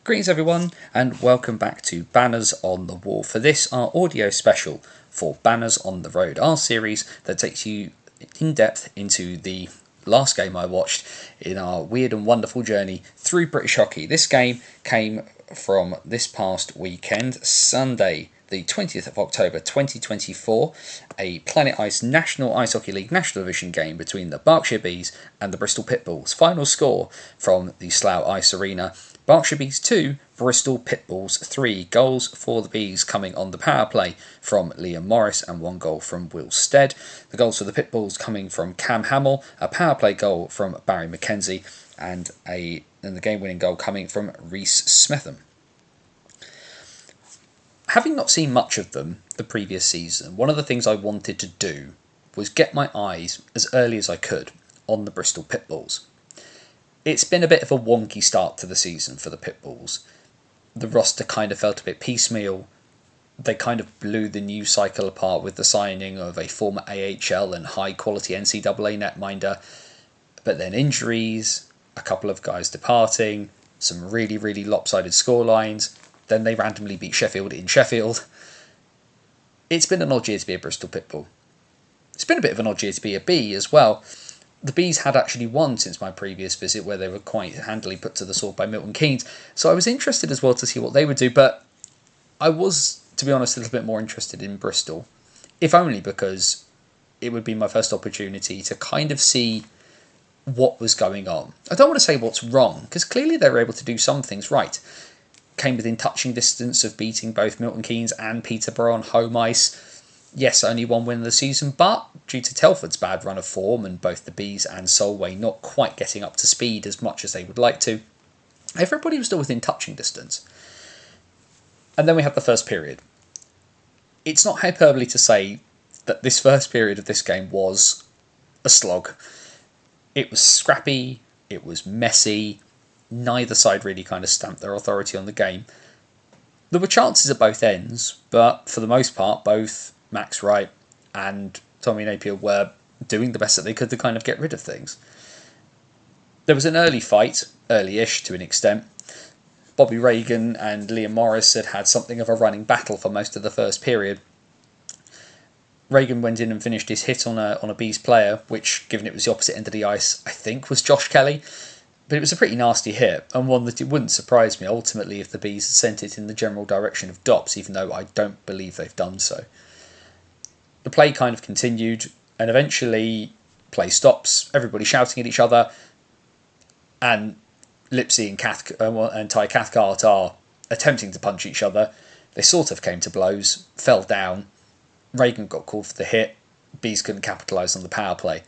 Greetings everyone and welcome back to Banners on the Wall. For this, our audio special for Banners on the Road, our series that takes you in depth into the last game I watched in our weird and wonderful journey through British hockey. This game came from this past weekend, Sunday the 20th of October 2024, a Planet Ice National Ice Hockey League National Division game between the Berkshire Bees and the Bristol Pitbulls. Final score from the Slough Ice Arena: Berkshire Bees 2, Bristol Pitbulls 3. Goals for the Bees coming on the power play from Liam Morris and one goal from Will Stead. The goals for the Pitbulls coming from Cam Hamill, a power play goal from Barry McKenzie, and the game-winning goal coming from Reece Smitham. Having not seen much of them the previous season, one of the things I wanted to do was get my eyes as early as I could on the Bristol Pitbulls. It's been a bit of a wonky start to the season for the Pitbulls. The roster kind of felt a bit piecemeal. They kind of blew the news cycle apart with the signing of a former AHL and high-quality NCAA netminder. But then injuries, a couple of guys departing, some really, really lopsided scorelines. Then they randomly beat Sheffield in Sheffield. It's been an odd year to be a Bristol Pitbull. It's been a bit of an odd year to be a Bee as well. The Bees had actually won since my previous visit, where they were quite handily put to the sword by Milton Keynes. So I was interested as well to see what they would do, but I was, to be honest, a little bit more interested in Bristol, if only because it would be my first opportunity to kind of see what was going on. I don't want to say what's wrong, because clearly they were able to do some things right. Came within touching distance of beating both Milton Keynes and Peterborough on home ice. Yes, only one win of the season, but due to Telford's bad run of form and both the Bees and Solway not quite getting up to speed as much as they would like to, everybody was still within touching distance. And then we had the first period. It's not hyperbole to say that this first period of this game was a slog. It was scrappy, it was messy, neither side really kind of stamped their authority on the game. There were chances at both ends, but for the most part, both Max Wright and Tommy Nappier were doing the best that they could to kind of get rid of things. There was an early fight, early-ish to an extent. Bobby Reagan and Liam Morris had something of a running battle for most of the first period. Reagan went in and finished his hit on a Bees player, which, given it was the opposite end of the ice, I think was Josh Kelly. But it was a pretty nasty hit, and one that it wouldn't surprise me ultimately if the Bees had sent it in the general direction of Dops, even though I don't believe they've done so. The play kind of continued, and eventually play stops, everybody shouting at each other, and Lipsy and Ty Cathcart are attempting to punch each other. They sort of came to blows, fell down. Reagan got called for the hit. Bees couldn't capitalise on the power play.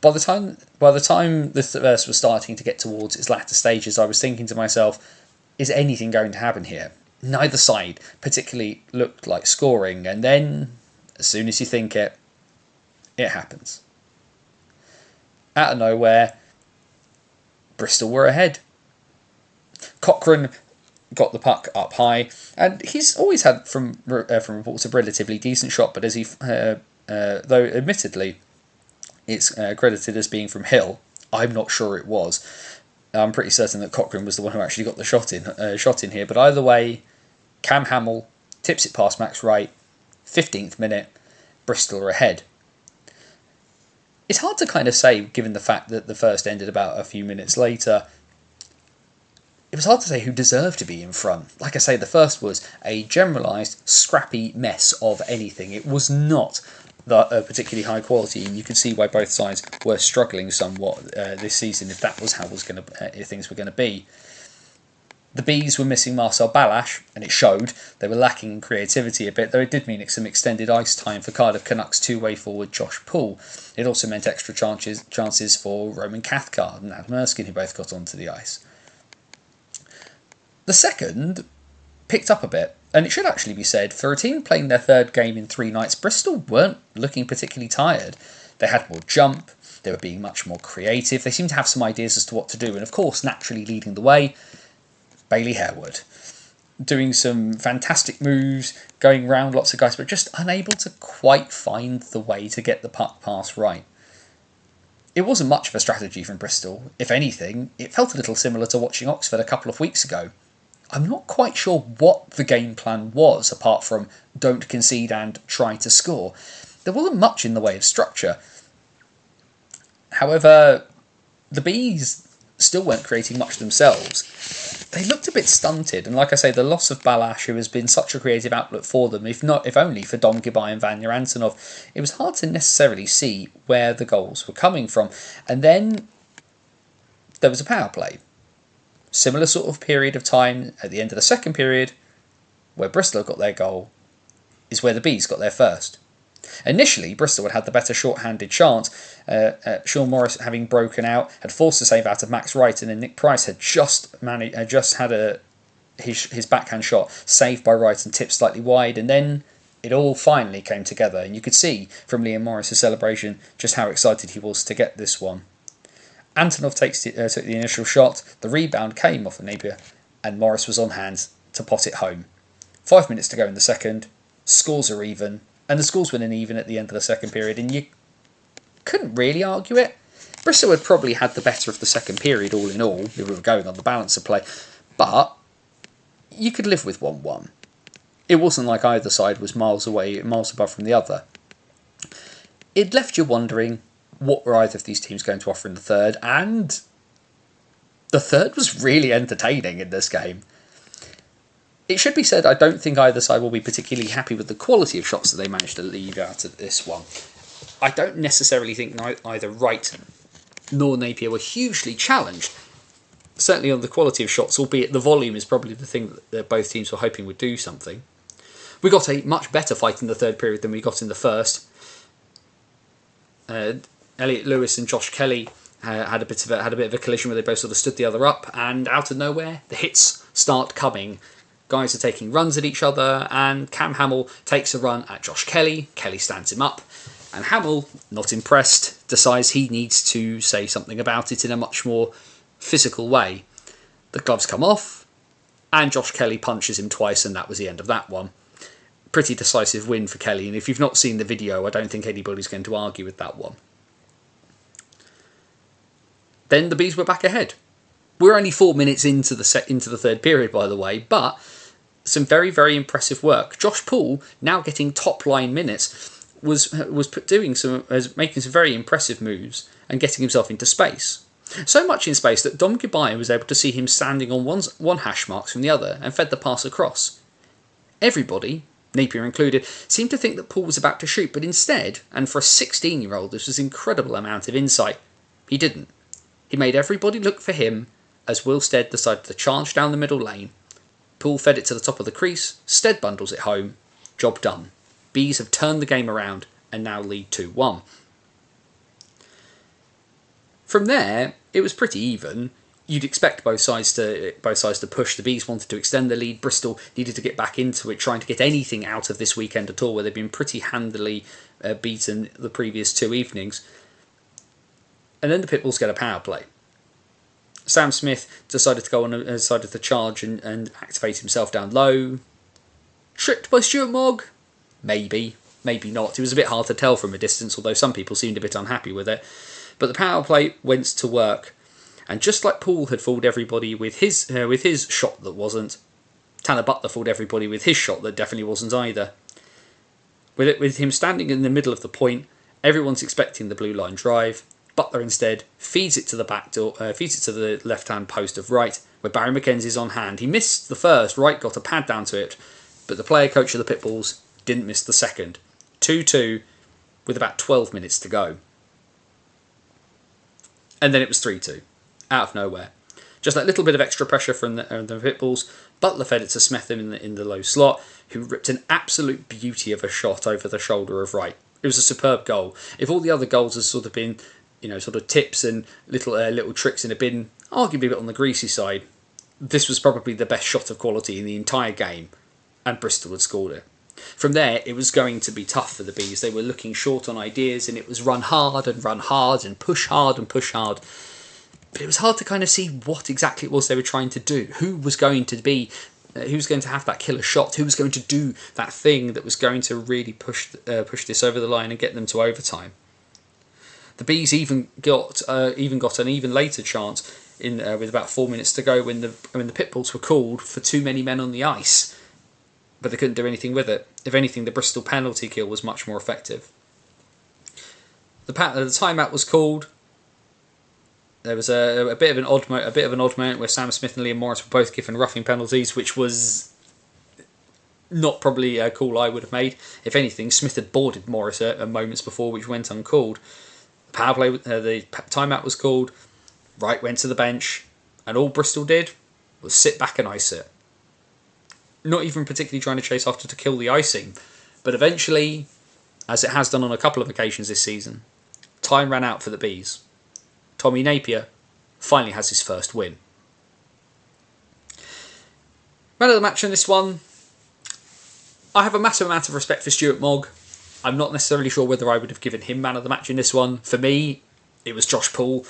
By the time the verse was starting to get towards its latter stages, I was thinking to myself, is anything going to happen here? Neither side particularly looked like scoring, and then, as soon as you think it happens. Out of nowhere, Bristol were ahead. Cochrane got the puck up high, and he's always had, from reports, a relatively decent shot, but as though admittedly it's credited as being from Hill, I'm not sure it was. I'm pretty certain that Cochrane was the one who actually got the shot in here. But either way, Cam Hamill tips it past Max Wright. 15th minute, Bristol are ahead. It's hard to kind of say, given the fact that the first ended about a few minutes later. It was hard to say who deserved to be in front. Like I say, the first was a generalised, scrappy mess of anything. It was not particularly high quality, and you could see why both sides were struggling somewhat this season if that was how if things were going to be. The Bees were missing Marcel Balash, and it showed. They were lacking in creativity a bit, though it did mean some extended ice time for Cardiff Canucks two-way forward Josh Poole. It also meant extra chances for Roman Cathcart and Adam Erskine, who both got onto the ice. The second picked up a bit, and it should actually be said, for a team playing their third game in 3 nights, Bristol weren't looking particularly tired. They had more jump, they were being much more creative, they seemed to have some ideas as to what to do, and of course, naturally leading the way, Bailey Harewood. Doing some fantastic moves, going round lots of guys, but just unable to quite find the way to get the puck pass right. It wasn't much of a strategy from Bristol. If anything, it felt a little similar to watching Oxford a couple of weeks ago. I'm not quite sure what the game plan was, apart from don't concede and try to score. There wasn't much in the way of structure. However, the Bees still weren't creating much themselves. They looked a bit stunted, and like I say, the loss of Balash, who has been such a creative outlet for them, if only for Dom Gibai and Vanya Antonov, it was hard to necessarily see where the goals were coming from. And then there was a power play. Similar sort of period of time at the end of the second period, where Bristol got their goal, is where the Bees got their first. Initially, Bristol had the better short-handed chance. Sean Morris, having broken out, had forced a save out of Max Wright, and then Nick Price had just had his backhand shot saved by Wright and tipped slightly wide, and then it all finally came together. And you could see from Liam Morris's celebration just how excited he was to get this one. Antonov took the initial shot, the rebound came off of Nappier, and Morris was on hand to pot it home. 5 minutes to go in the second, scores are even, and the scores went in even at the end of the second period, and you couldn't really argue it. Bristol had probably had the better of the second period all in all, if we were going on the balance of play, but you could live with 1-1. It wasn't like either side was miles above from the other. It left you wondering, what were either of these teams going to offer in the third? And the third was really entertaining in this game. It should be said, I don't think either side will be particularly happy with the quality of shots that they managed to leave out of this one. I don't necessarily think either Wright nor Nappier were hugely challenged. Certainly on the quality of shots, albeit the volume is probably the thing that both teams were hoping would do something. We got a much better fight in the third period than we got in the first. Elliot Lewis and Josh Kelly had a bit of a collision where they both sort of stood the other up, and out of nowhere the hits start coming. Guys are taking runs at each other, and Cam Hamill takes a run at Josh Kelly. Kelly stands him up, and Hamill, not impressed, decides he needs to say something about it in a much more physical way. The gloves come off, and Josh Kelly punches him twice, and that was the end of that one. Pretty decisive win for Kelly, and if you've not seen the video, I don't think anybody's going to argue with that one. Then the Bees were back ahead. We're only 4 minutes into the third period, by the way, but some very, very impressive work. Josh Poole, now getting top line minutes, was making some very impressive moves and getting himself into space. So much in space that Dom Gibai was able to see him standing on one hash marks from the other and fed the pass across. Everybody, Nappier included, seemed to think that Poole was about to shoot, but instead, and for a 16-year-old, this was an incredible amount of insight, he didn't. He made everybody look for him as Will Stead decided to charge down the middle lane. Poole fed it to the top of the crease, Stead bundles it home, job done. Bees have turned the game around and now lead 2-1. From there, it was pretty even. You'd expect both sides to push. The Bees wanted to extend the lead. Bristol needed to get back into it, trying to get anything out of this weekend at all, where they'd been pretty handily beaten the previous two evenings. And then the Pitbulls get a power play. Sam Smith decided to charge and activate himself down low. Tricked by Stuart Mogg? Maybe not. It was a bit hard to tell from a distance, although some people seemed a bit unhappy with it. But the power play went to work. And just like Poole had fooled everybody with his shot that wasn't, Tanner Butler fooled everybody with his shot that definitely wasn't either. With him standing in the middle of the point, everyone's expecting the blue line drive. Butler instead feeds it to the back door, feeds it to the left-hand post of Wright, where Barry McKenzie's on hand. He missed the first, Wright got a pad down to it, but the player coach of the Pitbulls didn't miss the second. 2-2 with about 12 minutes to go. And then it was 3-2, out of nowhere. Just that little bit of extra pressure from the Pitbulls. Butler fed it to Smith in the low slot, who ripped an absolute beauty of a shot over the shoulder of Wright. It was a superb goal. If all the other goals had sort of been, sort of tips and little tricks in a bin, arguably a bit on the greasy side, this was probably the best shot of quality in the entire game, and Bristol had scored it. From there, it was going to be tough for the Bees. They were looking short on ideas, and it was run hard and push hard and push hard. But it was hard to kind of see what exactly it was they were trying to do. Who was going to have that killer shot? Who was going to do that thing that was going to really push this over the line and get them to overtime? The Bees even got an even later chance in with about 4 minutes to go when the Pitbulls were called for too many men on the ice, but they couldn't do anything with it. If anything, the Bristol penalty kill was much more effective. The timeout was called. There was a bit of an odd moment where Sam Smith and Liam Morris were both given roughing penalties, which was not probably a call I would have made. If anything, Smith had boarded Morris moments before, which went uncalled. The power play, the timeout was called. Wright went to the bench, and all Bristol did was sit back and ice it. Not even particularly trying to chase after to kill the icing, but eventually, as it has done on a couple of occasions this season, time ran out for the Bees. Tommy Nappier finally has his first win. Man of the match in this one, I have a massive amount of respect for Stuart Mogg. I'm not necessarily sure whether I would have given him man of the match in this one. For me, it was Josh Poole.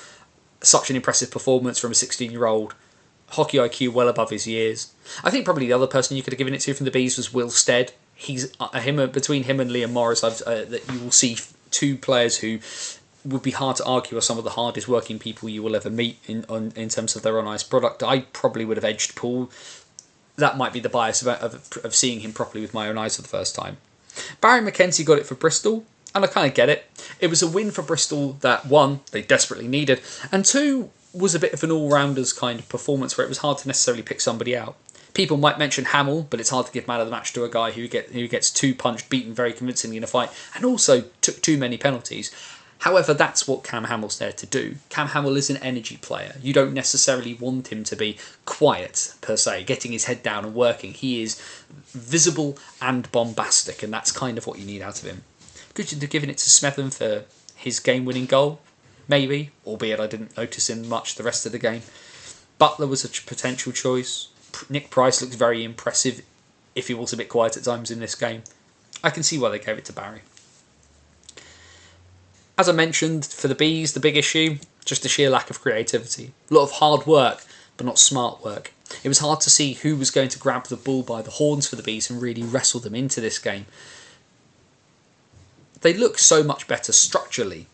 Such an impressive performance from a 16-year-old. Hockey IQ well above his years. I think probably the other person you could have given it to from the Bees was Will Stead. Between him and Liam Morris, that you will see two players who would be hard to argue are some of the hardest working people you will ever meet in terms of their on-ice product. I probably would have edged Poole. That might be the bias of seeing him properly with my own eyes for the first time. Barry McKenzie got it for Bristol, and I kind of get it. It was a win for Bristol that, one, they desperately needed, and two, was a bit of an all-rounders kind of performance where it was hard to necessarily pick somebody out. People might mention Hamill, but it's hard to give man of the match to a guy who gets two punched, beaten very convincingly in a fight, and also took too many penalties. However, that's what Cam Hamill's there to do. Cam Hamill is an energy player. You don't necessarily want him to be quiet, per se, getting his head down and working. He is visible and bombastic, and that's kind of what you need out of him. Could you have given it to Smetham for his game-winning goal? Maybe, albeit I didn't notice him much the rest of the game. Butler was a potential choice. Nick Price looks very impressive, if he was a bit quiet at times in this game. I can see why they gave it to Barry. As I mentioned, for the Bees, the big issue, just the sheer lack of creativity. A lot of hard work, but not smart work. It was hard to see who was going to grab the bull by the horns for the Bees and really wrestle them into this game. They look so much better structurally,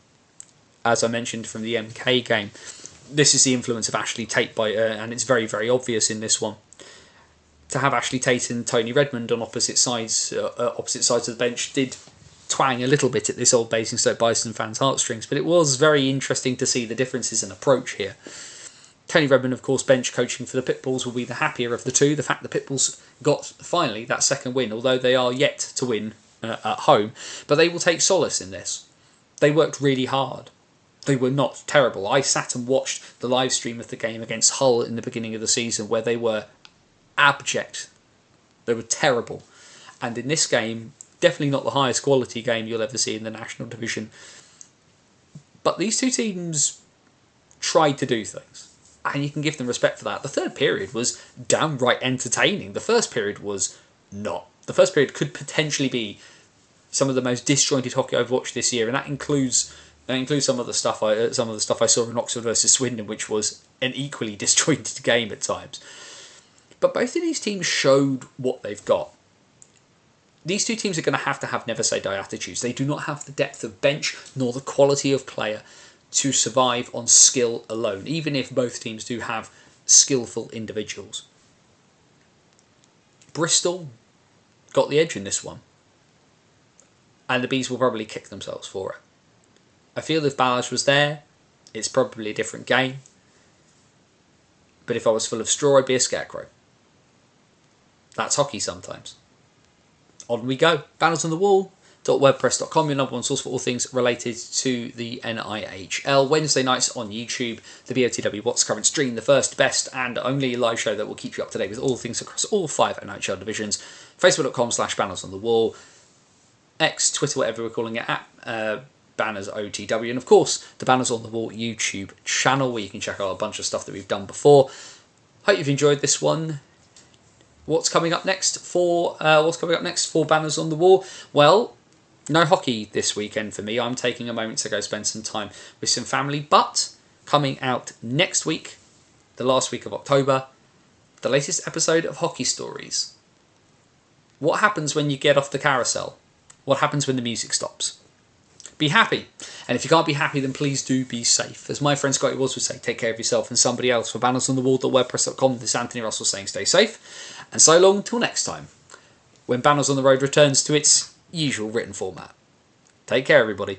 as I mentioned from the MK game. This is the influence of Ashley Tate, and it's very, very obvious in this one. To have Ashley Tate and Tony Redmond on opposite sides of the bench did twang a little bit at this old Basingstoke Bison fans' heartstrings, but it was very interesting to see the differences in approach here. Tony Redmond, of course, bench coaching for the Pitbulls, will be the happier of the two. The fact the Pitbulls got finally that second win, although they are yet to win at home, but they will take solace in this. They worked really hard. They were not terrible. I sat and watched the live stream of the game against Hull in the beginning of the season where they were abject. They were terrible. And in this game, definitely not the highest quality game you'll ever see in the National Division. But these two teams tried to do things, and you can give them respect for that. The third period was downright entertaining. The first period was not. The first period could potentially be some of the most disjointed hockey I've watched this year, and that includes some of the stuff I saw in Oxford versus Swindon, which was an equally disjointed game at times. But both of these teams showed what they've got. These two teams are going to have never say die attitudes. They do not have the depth of bench nor the quality of player to survive on skill alone, even if both teams do have skillful individuals. Bristol got the edge in this one, and the Bees will probably kick themselves for it. I feel if Ballage was there, it's probably a different game. But if I was full of straw, I'd be a scarecrow. That's hockey sometimes. On we go. bannersonthewall.wordpress.com, your number one source for all things related to the NIHL. Wednesday nights on YouTube, the BOTW What's Current stream, the first, best and only live show that will keep you up to date with all things across all 5 NIHL divisions. Facebook.com/bannersonthewall. X, Twitter, whatever we're calling it, at Banners OTW. And of course, the Banners on the Wall YouTube channel, where you can check out a bunch of stuff that we've done before. Hope you've enjoyed this one. What's coming up next for Banners on the Wall? Well, no hockey this weekend for me. I'm taking a moment to go spend some time with some family. But coming out next week, the last week of October, the latest episode of Hockey Stories. What happens when you get off the carousel? What happens when the music stops? Be happy. And if you can't be happy, then please do be safe. As my friend Scotty Walls would say, take care of yourself and somebody else. For bannersonthewall.wordpress.com, this is Anthony Russell saying stay safe. And so long till next time, when Banners on the Road returns to its usual written format. Take care, everybody.